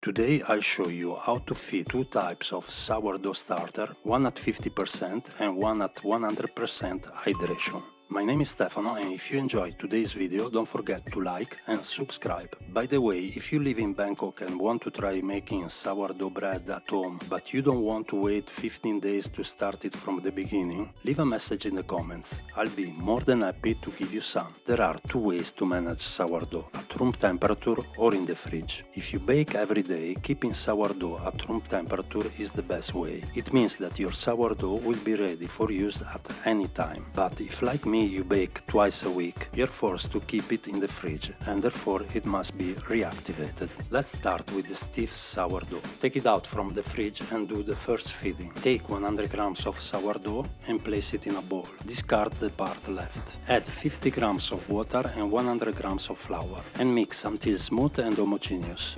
Today I'll show you how to feed two types of sourdough starter, one at 50% and one at 100% hydration. My name is Stefano, and if you enjoyed today's video, don't forget to like and subscribe. By the way, if you live in Bangkok and want to try making sourdough bread at home, but you don't want to wait 15 days to start it from the beginning, leave a message in the comments. I'll be more than happy to give you some. There are two ways to manage sourdough, at room temperature or in the fridge. If you bake every day, keeping sourdough at room temperature is the best way. It means that your sourdough will be ready for use at any time. But if, like me, you bake twice a week, you're forced to keep it in the fridge, and therefore it must be reactivated. Let's start with the stiff sourdough. Take it out from the fridge and do the first feeding. Take 100 grams of sourdough and place it in a bowl. Discard the part left. Add 50 grams of water and 100 grams of flour and mix until smooth and homogeneous.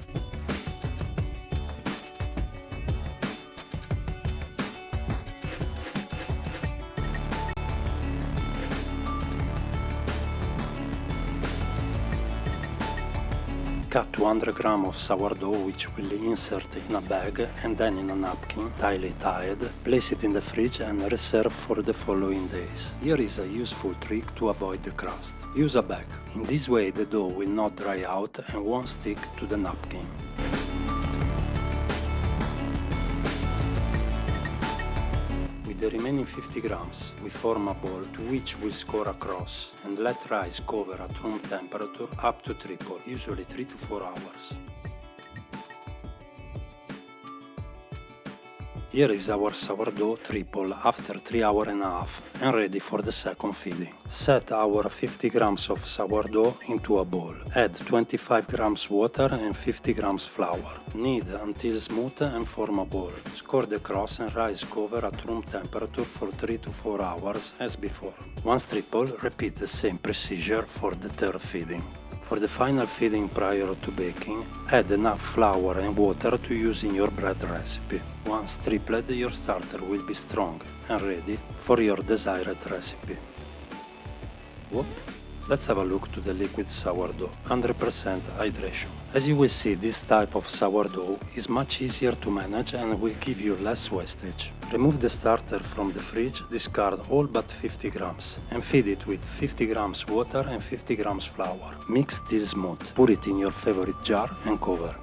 Cut 200 grams of sourdough, which will insert in a bag and then in a napkin, tightly tied. Place it in the fridge and reserve for the following days. Here is a useful trick to avoid the crust. Use a bag. In this way the dough will not dry out and won't stick to the napkin. With the remaining 50 grams, we form a ball to which we'll score across and let rise cover at room temperature up to triple, usually 3 to 4 hours. Here is our sourdough triple after 3 hours and a half and ready for the second feeding. Set our 50 grams of sourdough into a bowl. Add 25 grams water and 50 grams flour. Knead until smooth and form a ball. Score the cross and rise cover at room temperature for 3 to 4 hours as before. Once triple, repeat the same procedure for the third feeding. For the final feeding prior to baking, add enough flour and water to use in your bread recipe. Once tripled, your starter will be strong and ready for your desired recipe. Whoop. Let's have a look to the liquid sourdough, 100% hydration. As you will see, this type of sourdough is much easier to manage and will give you less wastage. Remove the starter from the fridge, discard all but 50 grams and feed it with 50 grams water and 50 grams flour. Mix till smooth. Put it in your favorite jar and cover.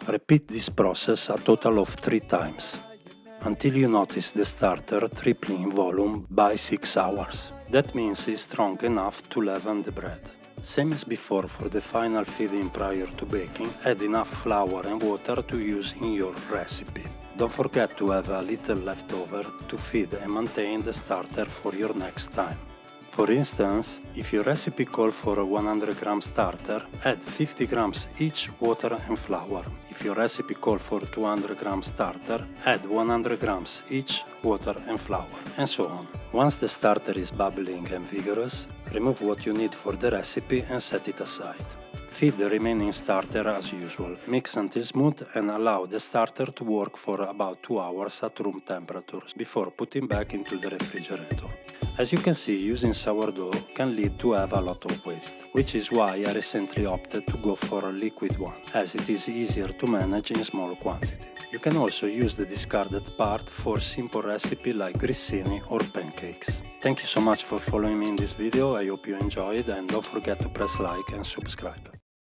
Repeat this process a total of 3 times, until you notice the starter tripling in volume by 6 hours. That means it's strong enough to leaven the bread. Same as before for the final feeding prior to baking, add enough flour and water to use in your recipe. Don't forget to have a little leftover to feed and maintain the starter for your next time. For instance, if your recipe calls for a 100 gram starter, add 50 grams each water and flour. If your recipe calls for 200 gram starter, add 100 grams each water and flour, and so on. Once the starter is bubbling and vigorous, remove what you need for the recipe and set it aside. Feed the remaining starter as usual. Mix until smooth and allow the starter to work for about 2 hours at room temperature before putting back into the refrigerator. As you can see, using sourdough can lead to have a lot of waste, which is why I recently opted to go for a liquid one, as it is easier to manage in small quantity. You can also use the discarded part for simple recipe like grissini or pancakes. Thank you so much for following me in this video. I hope you enjoyed, and don't forget to press like and subscribe.